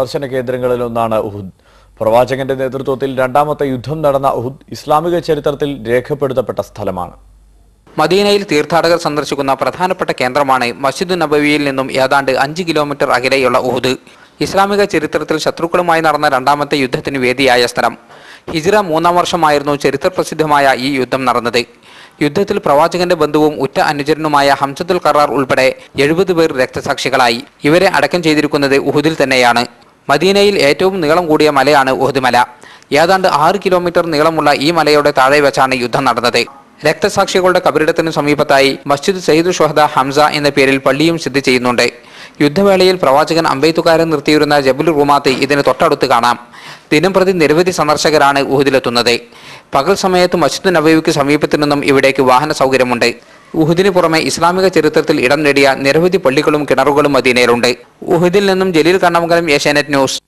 ദർശന കേന്ദ്രങ്ങളിലൊന്നാണ് ഉഹുദ്. പ്രവാചകന്റെ നേതൃത്വത്തിൽ രണ്ടാമത്തെ യുദ്ധം നടന്ന ഉഹുദ് ഇസ്ലാമിക ചരിത്രത്തിൽ രേഖപ്പെടുത്തപ്പെട്ട സ്ഥലമാണ്. മദീനയിൽ തീർത്ഥാടകർ സന്ദർശിക്കുന്ന പ്രധാനപ്പെട്ട കേന്ദ്രമാണ് മസ്ജിദ് നബവിയിൽ നിന്നും ഏതാണ്ട് 5 കിലോമീറ്റർ അകലെയുള്ള ഉഹുദ്. ഇസ്ലാമിക ചരിത്രത്തിൽ ശത്രുക്കളുമായി നടന്ന രണ്ടാമത്തെ യുദ്ധത്തിന് വേദിയായ സ്ഥലം. ഹിജ്റ 3-ാം വർഷമായിരുന്നു ചരിത്രപ്രസിദ്ധമായ ഈ യുദ്ധം നടന്നത്. യുദ്ധത്തിൽ പ്രവാചകന്റെ ബന്ധുവും ഉറ്റ അനുചരനുമായ ഹംസത്തുൽ ഖറാർ ഉൾപ്പെടെ 70 പേർ രക്തസാക്ഷികളായി. ഇവരെ അടക്കം ചെയ്തിരിക്കുന്നത് ഉഹുദിൽ തന്നെയാണ്. മദീനയിൽ ഏറ്റവും നീളം കൂടിയ മലയാണ് ഉഹുദ് മല. ഏതാണ്ട് 6 കിലോമീറ്റർ നീളമുള്ള ഈ മലയുടെ താഴെ വെച്ചാണ് യുദ്ധം നടന്നത്. രക്തസാക്ഷികളുടെ കബറിടത്തിനു സമീപത്തായി മസ്ജിദ് സയ്യിദു ഷുഹദ ഹംസ എന്ന പേരിൽ പള്ളിയും സ്ഥിതി ചെയ്യുന്നുണ്ട്. യുദ്ധവേളയിൽ പ്രവാചകൻ അമ്പെയ്ത്തുകാരൻ നിർത്തിയിരുന്ന ജബുൽ റുമാത്ത് ഇതിന് തൊട്ടടുത്ത് കാണാം. ദിനംപ്രതി നിരവധി സന്ദർശകരാണ് ഉഹുദിലെത്തുന്നത്. പകൽ സമയത്ത് മസ്ജിദ് നബവിക്ക് സമീപത്തു നിന്നും ഇവിടേക്ക് വാഹന സൗകര്യമുണ്ട്. ഉഹുദിന് പുറമെ ഇസ്ലാമിക ചരിത്രത്തിൽ ഇടം നേടിയ നിരവധി പള്ളികളും കിണറുകളും മദീനയിലുണ്ട്. ഉഹുദിൽ നിന്നും ജലീൽ കണ്ണമംഗലം, ഏഷ്യാനെറ്റ് ന്യൂസ്.